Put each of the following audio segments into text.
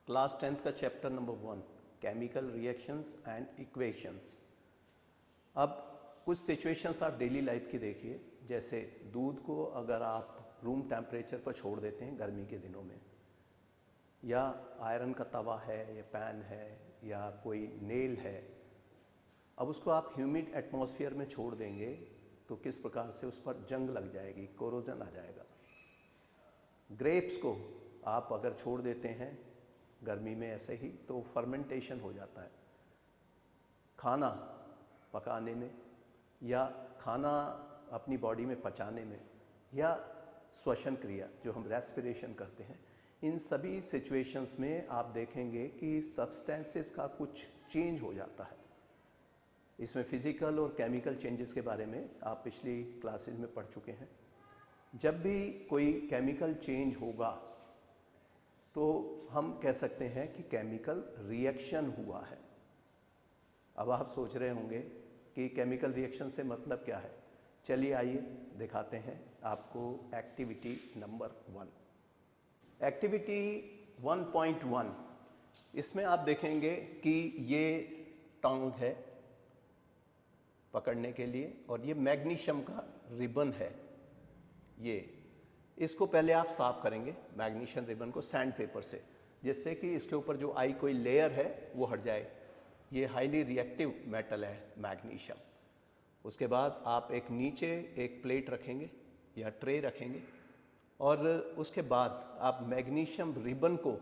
Class 10th का chapter number 1 chemical reactions and equations. अब कुछ सिचुएशंस आप डेली लाइफ की देखिए, जैसे दूध को अगर आप रूम टेम्परेचर पर छोड़ देते हैं गर्मी के दिनों में, या आयरन का तवा है या पैन है या कोई नेल है, अब उसको आप ह्यूमिड एटमॉस्फेयर में छोड़ देंगे तो किस प्रकार से उस पर जंग लग जाएगी, कोरोजन आ जाएगा। ग्रेप्स को आप अगर छोड़ देते हैं गर्मी में ऐसे ही तो फर्मेंटेशन हो जाता है। खाना पकाने में या खाना अपनी बॉडी में पचाने में या श्वसन क्रिया जो हम रेस्पिरेशन करते हैं, इन सभी सिचुएशंस में आप देखेंगे कि सब्सटेंसेस का कुछ चेंज हो जाता है। इसमें फिजिकल और केमिकल चेंजेस के बारे में आप पिछली क्लासेस में पढ़ चुके हैं। जब भी कोई केमिकल चेंज होगा तो हम कह सकते हैं कि केमिकल रिएक्शन हुआ है। अब आप सोच रहे होंगे कि केमिकल रिएक्शन से मतलब क्या है। चलिए आइए दिखाते हैं आपको एक्टिविटी नंबर 1। एक्टिविटी 1.1, इसमें आप देखेंगे कि ये टंग है पकड़ने के लिए और ये मैग्नीशियम का रिबन है। ये इसको पहले आप साफ करेंगे मैग्नीशियम रिबन को सैंड पेपर से, जिससे कि इसके ऊपर जो आई कोई लेयर है वो हट जाए। ये हाईली रिएक्टिव मेटल है मैग्नीशियम। उसके बाद आप एक नीचे एक प्लेट रखेंगे या ट्रे रखेंगे और उसके बाद आप मैग्नीशियम रिबन को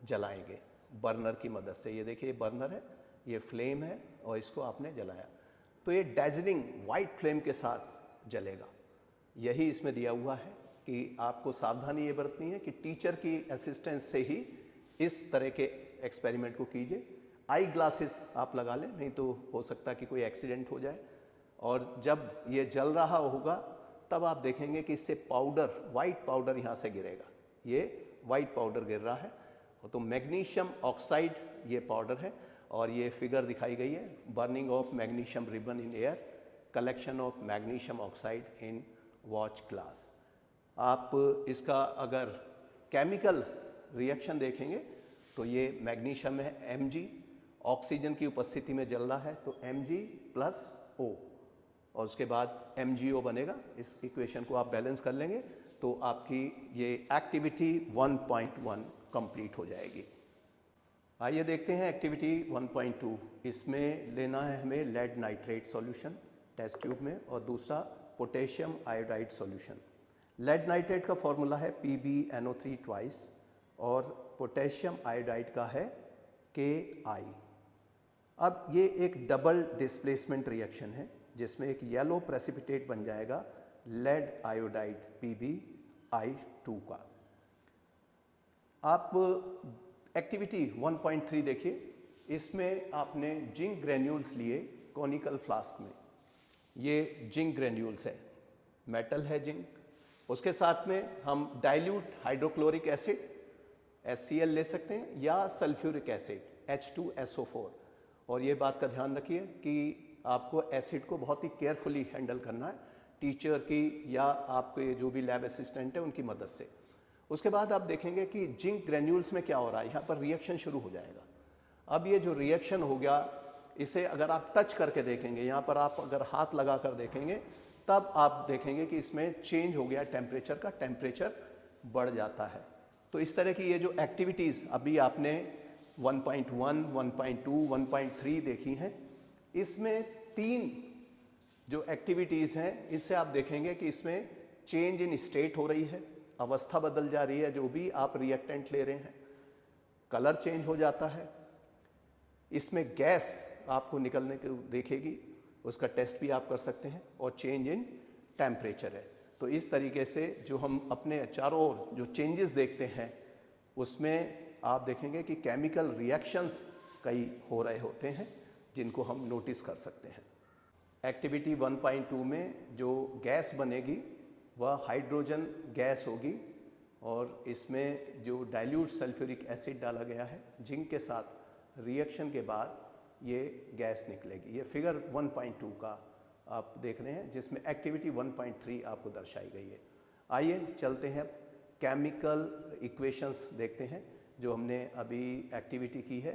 जलाएंगे बर्नर की मदद से। ये देखिए बर्नर है, ये फ्लेम है और इसको आपने जलाया तो ये डैजलिंग वाइट फ्लेम के साथ जलेगा। यही इसमें दिया हुआ है कि आपको सावधानी ये बरतनी है कि टीचर की असिस्टेंस से ही इस तरह के एक्सपेरिमेंट को कीजिए। आई ग्लासेस आप लगा लें, नहीं तो हो सकता है कि कोई एक्सीडेंट हो जाए। और जब ये जल रहा होगा तब आप देखेंगे कि इससे पाउडर, वाइट पाउडर यहाँ से गिरेगा। ये वाइट पाउडर गिर रहा है तो मैग्नीशियम ऑक्साइड ये पाउडर है। और ये फिगर दिखाई गई है, burning of magnesium ribbon in air, collection of magnesium oxide in watch glass. आप इसका अगर केमिकल रिएक्शन देखेंगे तो ये मैग्नीशियम है Mg, ऑक्सीजन की उपस्थिति में जल रहा है तो Mg+O और उसके बाद MgO बनेगा। इस इक्वेशन को आप बैलेंस कर लेंगे तो आपकी ये एक्टिविटी 1.1 कंप्लीट हो जाएगी। आइए देखते हैं एक्टिविटी 1.2। इसमें लेना है हमें lead nitrate solution test tube में और दूसरा potassium iodide solution. Lead nitrate का फॉर्मूला है PbNO3 ट्वाइस और पोटेशियम आयोडाइड का है Ki। अब ये एक डबल डिस्प्लेसमेंट रिएक्शन है जिसमें एक येलो प्रेसिपिटेट बन जाएगा लेड आयोडाइड PbI2 का। आप एक्टिविटी 1.3 देखिए, इसमें आपने जिंक ग्रेन्यूल्स लिए कॉनिकल फ्लास्क में। ये जिंक ग्रेन्यूल्स है, मेटल है जिंक। उसके साथ में हम डाइल्यूट हाइड्रोक्लोरिक एसिड HCl ले सकते हैं या सल्फ्यूरिक एसिड H2SO4। और ये बात का ध्यान रखिए कि आपको एसिड को बहुत ही केयरफुली हैंडल करना है टीचर की या आपके जो भी लैब असिस्टेंट है उनकी मदद से। उसके बाद आप देखेंगे कि जिंक ग्रेन्यूल्स में क्या हो रहा है, यहाँ पर रिएक्शन शुरू हो जाएगा। अब ये जो रिएक्शन हो गया, इसे अगर आप टच करके देखेंगे, यहाँ पर आप अगर हाथ लगा कर देखेंगे तब आप देखेंगे कि इसमें चेंज हो गया टेम्परेचर का, टेम्परेचर बढ़ जाता है। तो इस तरह की ये जो एक्टिविटीज़ अभी आपने 1.1, 1.2, 1.3 देखी हैं, इसमें 3 जो एक्टिविटीज़ हैं इससे आप देखेंगे कि इसमें चेंज इन स्टेट हो रही है, अवस्था बदल जा रही है। जो भी आप रिएक्टेंट ले रहे हैं, कलर चेंज हो जाता है, इसमें गैस आपको निकलने को देखेगी, उसका टेस्ट भी आप कर सकते हैं, और चेंज इन टेम्परेचर है। तो इस तरीके से जो हम अपने चारों ओर जो चेंजेस देखते हैं उसमें आप देखेंगे कि केमिकल रिएक्शंस कई हो रहे होते हैं जिनको हम नोटिस कर सकते हैं। एक्टिविटी 1.2 में जो गैस बनेगी वह हाइड्रोजन गैस होगी और इसमें जो डाइल्यूट सल्फ्यूरिक एसिड डाला गया है जिंक के साथ, रिएक्शन के बाद ये गैस निकलेगी। ये फिगर 1.2 का आप देख रहे हैं जिसमें एक्टिविटी 1.3 आपको दर्शाई गई है। आइए चलते हैं केमिकल इक्वेशंस देखते हैं जो हमने अभी एक्टिविटी की है,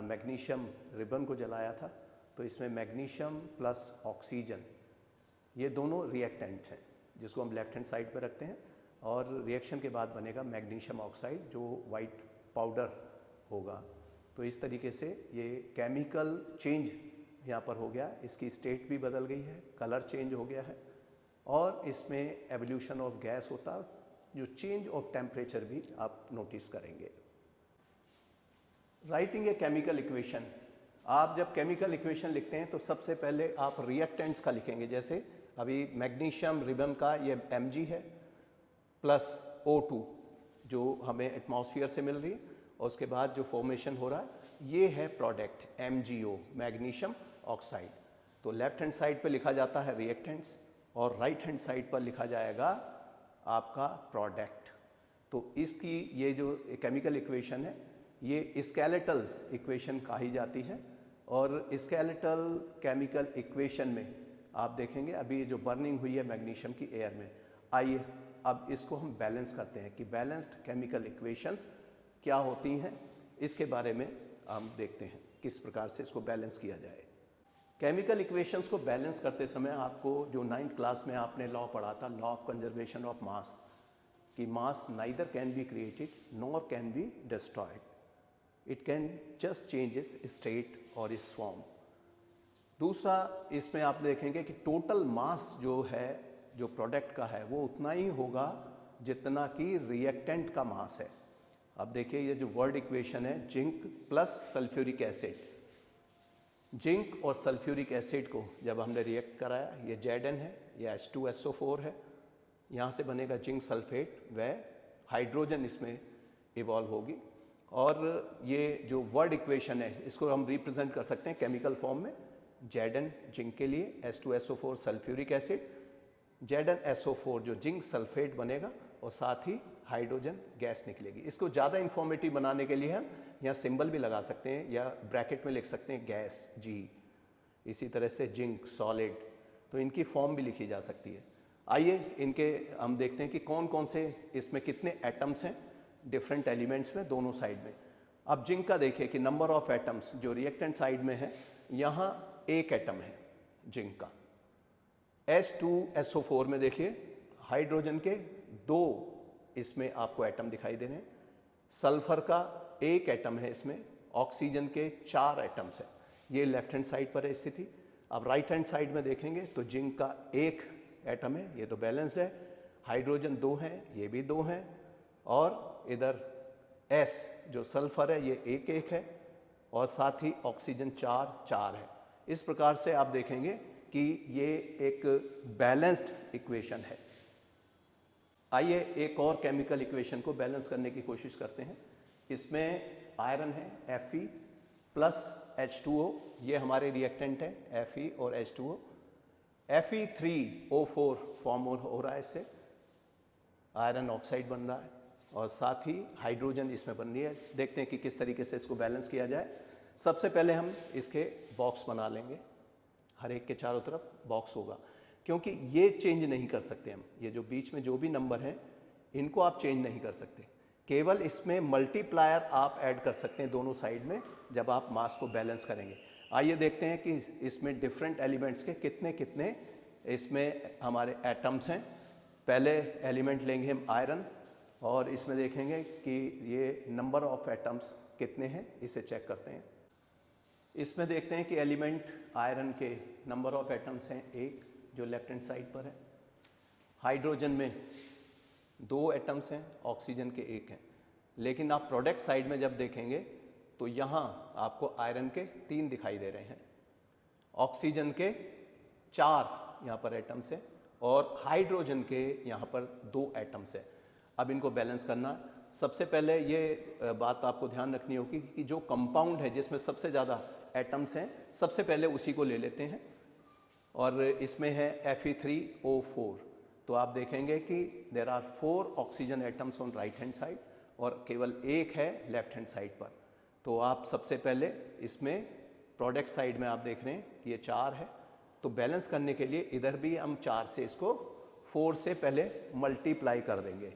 मैग्नीशियम रिबन को जलाया था, तो इसमें मैग्नीशियम प्लस ऑक्सीजन ये दोनों रिएक्टेंट्स हैं जिसको हम लेफ्ट हैंड साइड पर रखते हैं, और रिएक्शन के बाद बनेगा मैग्नीशियम ऑक्साइड जो वाइट पाउडर होगा। तो इस तरीके से ये केमिकल चेंज यहाँ पर हो गया, इसकी स्टेट भी बदल गई है, कलर चेंज हो गया है, और इसमें एवोल्यूशन ऑफ गैस होता है, जो चेंज ऑफ टेम्परेचर भी आप नोटिस करेंगे। राइटिंग ए केमिकल इक्वेशन, आप जब केमिकल इक्वेशन लिखते हैं तो सबसे पहले आप रिएक्टेंट्स का लिखेंगे। जैसे अभी मैग्नीशियम रिबन का ये Mg है प्लस O2 जो हमें एटमॉस्फेयर से मिल रही है, और उसके बाद जो फॉर्मेशन हो रहा है ये है प्रोडक्ट MgO, मैग्नीशियम ऑक्साइड। तो लेफ्ट हैंड साइड पे लिखा जाता है रिएक्टेंट्स और राइट हैंड साइड पर लिखा जाएगा आपका प्रोडक्ट। तो इसकी ये जो केमिकल इक्वेशन है ये स्केलेटल इक्वेशन कही जाती है, और स्केलेटल केमिकल इक्वेशन में आप देखेंगे अभी ये जो बर्निंग हुई है मैग्नीशियम की एयर में। आइए अब इसको हम बैलेंस करते हैं कि बैलेंस्ड केमिकल इक्वेशंस क्या होती हैं, इसके बारे में हम देखते हैं किस प्रकार से इसको बैलेंस किया जाए। केमिकल इक्वेशंस को बैलेंस करते समय आपको जो 9th क्लास में आपने लॉ पढ़ा था, law of conservation of mass, कि mass neither can be created nor can be destroyed, it can just change its state और इट्स फॉर्म। दूसरा इसमें आप देखेंगे कि टोटल मास जो है जो प्रोडक्ट का है वो उतना ही होगा जितना कि रिएक्टेंट का मास है। अब देखिए ये जो वर्ड इक्वेशन है zinc plus sulphuric acid, zinc और सल्फ्यूरिक एसिड को जब हमने रिएक्ट कराया, ये Zn है, ये H2SO4 है, यहाँ से बनेगा जिंक सल्फेट, वह हाइड्रोजन इसमें इवॉल्व होगी। और ये जो वर्ड इक्वेशन है इसको हम रिप्रेजेंट कर सकते हैं केमिकल फॉर्म में, Zn जिंक के लिए, H2SO4 सल्फ्यूरिक एसिड, ZnSO4 जो जिंक सल्फेट बनेगा, और साथ ही हाइड्रोजन गैस निकलेगी। इसको ज़्यादा इंफॉर्मेटिव बनाने के लिए हम यहाँ सिंबल भी लगा सकते हैं या ब्रैकेट में लिख सकते हैं गैस G। इसी तरह से जिंक सॉलिड, तो इनकी फॉर्म भी लिखी जा सकती है। आइए इनके हम देखते हैं कि कौन कौन से इसमें कितने एटम्स हैं डिफरेंट एलिमेंट्स में दोनों साइड में। अब जिंक का देखिए कि नंबर ऑफ एटम्स जो रिएक्टेंट साइड में है, यहाँ एक एटम है जिंक का। H2SO4 में देखिए हाइड्रोजन के 2 इसमें आपको एटम दिखाई दे रहे हैं, सल्फर का 1 एटम है इसमें, ऑक्सीजन के 4 एटम्स हैं। ये लेफ्ट हैंड साइड पर है स्थिति। अब राइट हैंड साइड में देखेंगे तो जिंक का 1 एटम है, ये तो बैलेंस्ड है, हाइड्रोजन 2 हैं, ये भी 2 हैं, और इधर S जो सल्फर है ये 1 है, और साथ ही ऑक्सीजन 4 है। इस प्रकार से आप देखेंगे कि ये एक बैलेंस्ड इक्वेशन है। आइए एक और केमिकल इक्वेशन को बैलेंस करने की कोशिश करते हैं। इसमें आयरन है Fe प्लस H2O, ये हमारे रिएक्टेंट है Fe और H2O। Fe3O4 फॉर्म हो रहा है, इससे आयरन ऑक्साइड बन रहा है, और साथ ही हाइड्रोजन इसमें बन रही है। देखते हैं कि किस तरीके से इसको बैलेंस किया जाए। सबसे पहले हम इसके बॉक्स बना लेंगे, हर एक के चारों तरफ बॉक्स होगा, क्योंकि ये चेंज नहीं कर सकते हम, ये जो बीच में जो भी नंबर हैं इनको आप चेंज नहीं कर सकते, केवल इसमें मल्टीप्लायर आप ऐड कर सकते हैं दोनों साइड में जब आप मास को बैलेंस करेंगे। आइए देखते हैं कि इसमें डिफरेंट एलिमेंट्स के कितने कितने इसमें हमारे एटम्स हैं। पहले एलिमेंट लेंगे हम आयरन, और इसमें देखेंगे कि ये नंबर ऑफ एटम्स कितने हैं, इसे चेक करते हैं। इसमें देखते हैं कि एलिमेंट आयरन के नंबर ऑफ एटम्स हैं 1 जो लेफ्ट हैंड साइड पर है, हाइड्रोजन में 2 एटम्स हैं, ऑक्सीजन के 1 हैं। लेकिन आप प्रोडक्ट साइड में जब देखेंगे तो यहाँ आपको आयरन के 3 दिखाई दे रहे हैं, ऑक्सीजन के 4 यहाँ पर एटम्स हैं, और हाइड्रोजन के यहाँ पर 2 एटम्स हैं। अब इनको बैलेंस करना, सबसे पहले ये बात आपको ध्यान रखनी होगी कि जो कंपाउंड है जिसमें सबसे ज़्यादा एटम्स हैं, सबसे पहले उसी को ले लेते हैं, और इसमें है Fe3O4। तो आप देखेंगे कि there are 4 oxygen atoms on right hand side और केवल 1 है लेफ्ट हैंड साइड पर। तो आप सबसे पहले इसमें प्रोडक्ट साइड में आप देख रहे हैं कि ये 4 है, तो बैलेंस करने के लिए इधर भी हम 4 से इसको 4 से पहले मल्टीप्लाई कर देंगे।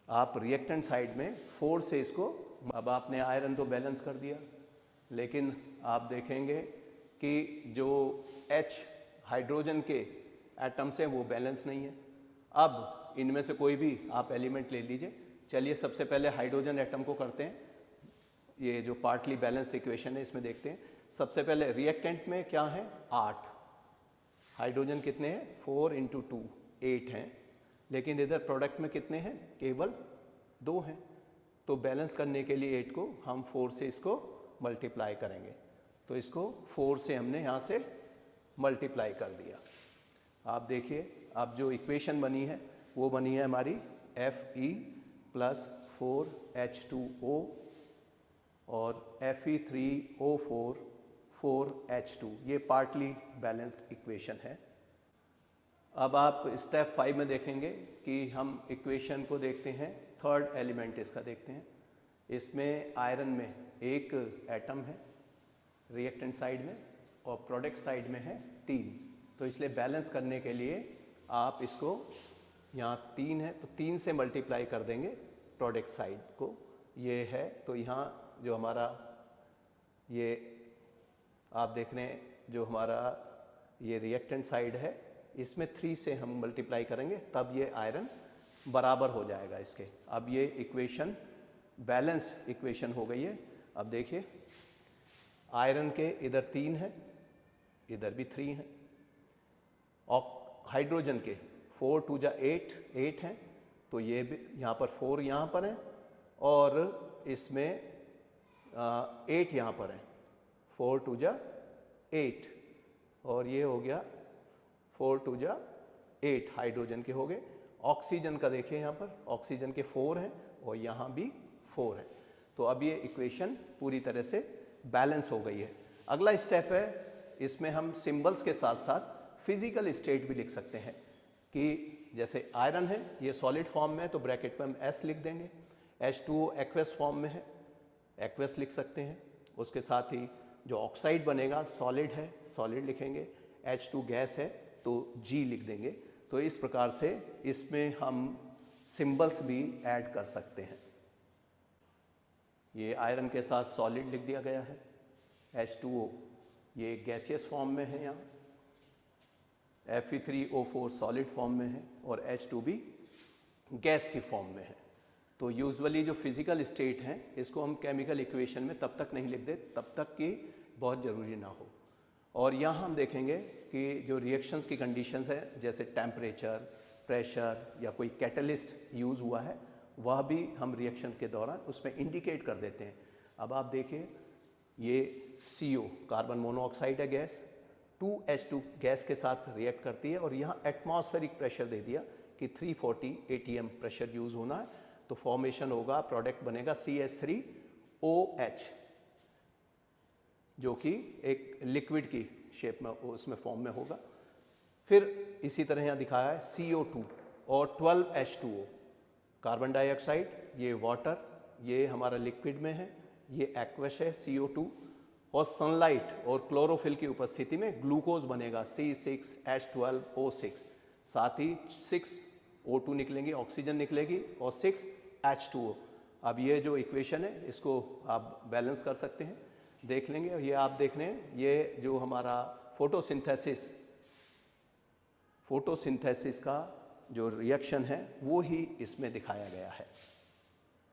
आप रिएक्टेंट साइड में 4 से इसको अब आपने आयरन तो बैलेंस कर दिया, लेकिन आप देखेंगे कि जो H हाइड्रोजन के एटम्स हैं वो बैलेंस नहीं है। अब इनमें से कोई भी आप एलिमेंट ले लीजिए। चलिए सबसे पहले हाइड्रोजन एटम को करते हैं, ये जो पार्टली बैलेंस्ड इक्वेशन है इसमें देखते हैं। सबसे पहले रिएक्टेंट में क्या है, 8। हाइड्रोजन कितने हैं, 4 × 2 8 हैं, लेकिन इधर प्रोडक्ट में कितने हैं, केवल 2 हैं। तो बैलेंस करने के लिए 8 को हम 4 से इसको मल्टीप्लाई करेंगे। तो इसको 4 से हमने यहाँ से मल्टीप्लाई कर दिया। आप देखिए अब जो इक्वेशन बनी है वो बनी है हमारी Fe + 4H2O और Fe3O4 4H2, ये पार्टली बैलेंस्ड इक्वेशन है। अब आप स्टेप 5 में देखेंगे कि हम इक्वेशन को देखते हैं, थर्ड एलिमेंट इसका देखते हैं। इसमें आयरन में एक एटम है रिएक्टेंट साइड में और प्रोडक्ट साइड में है 3। तो इसलिए बैलेंस करने के लिए आप इसको, यहाँ 3 है तो 3 से मल्टीप्लाई कर देंगे प्रोडक्ट साइड को, ये है। तो यहाँ जो हमारा ये आप देख रहे हैं, जो हमारा ये रिएक्टेंट साइड है इसमें 3 से हम मल्टीप्लाई करेंगे, तब ये आयरन बराबर हो जाएगा इसके। अब ये इक्वेशन बैलेंस्ड इक्वेशन हो गई है। अब देखिए आयरन के इधर 3 है, इधर भी 3 है, और हाइड्रोजन के 4 × 2 = 8 हैं, तो ये भी यहाँ पर 4 यहाँ पर है और इसमें 8 यहाँ पर है, 4 × 2 = 8 और ये हो गया 4 × 2 = 8 हाइड्रोजन के हो गए। ऑक्सीजन का देखिए यहाँ पर ऑक्सीजन के 4 हैं और यहाँ भी 4 है। तो अब ये इक्वेशन पूरी तरह से बैलेंस हो गई है। अगला स्टेप है, इसमें हम सिंबल्स के साथ साथ फिजिकल स्टेट भी लिख सकते हैं कि जैसे आयरन है ये सॉलिड फॉर्म में है तो ब्रैकेट में हम S लिख देंगे। H2O एक्वस फॉर्म में है, एक्वस लिख सकते हैं। उसके साथ ही जो ऑक्साइड बनेगा सॉलिड है, सॉलिड लिखेंगे। H2 गैस है तो G लिख देंगे। तो इस प्रकार से इसमें हम सिंबल्स भी ऐड कर सकते हैं। ये आयरन के साथ सॉलिड लिख दिया गया है, H2O ये गैसियस फॉर्म में है, यहाँ Fe3O4 सॉलिड फॉर्म में है और H2 भी गैस की फॉर्म में है। तो यूजुअली जो फिजिकल स्टेट हैं इसको हम केमिकल इक्वेशन में तब तक नहीं लिख देते तब तक कि बहुत ज़रूरी ना हो। और यहाँ हम देखेंगे कि जो रिएक्शंस की कंडीशंस है, जैसे टेम्परेचर, प्रेशर या कोई कैटलिस्ट यूज़ हुआ है, वह भी हम रिएक्शन के दौरान उसमें इंडिकेट कर देते हैं। अब आप देखिए ये CO कार्बन मोनोऑक्साइड है गैस, 2H2 गैस के साथ रिएक्ट करती है और यहाँ एटमॉस्फेरिक प्रेशर दे दिया कि 340 ATM प्रेशर यूज़ होना है। तो फॉर्मेशन होगा, प्रोडक्ट बनेगा CH3OH जो कि एक लिक्विड की शेप में उसमें फॉर्म में होगा। फिर इसी तरह यहाँ दिखाया है CO2 और 12H2O कार्बन डाइऑक्साइड, ये वाटर, ये हमारा लिक्विड में है, ये एक्वस है CO2 और सनलाइट और क्लोरोफिल की उपस्थिति में ग्लूकोज बनेगा C6H12O6। साथ ही 6O2 निकलेंगी, ऑक्सीजन निकलेगी और 6H2O। अब ये जो इक्वेशन है इसको आप बैलेंस कर सकते हैं, देख लेंगे। ये आप देख रहे हैं, ये जो हमारा फोटोसिंथेसिस का जो रिएक्शन है वो ही इसमें दिखाया गया है।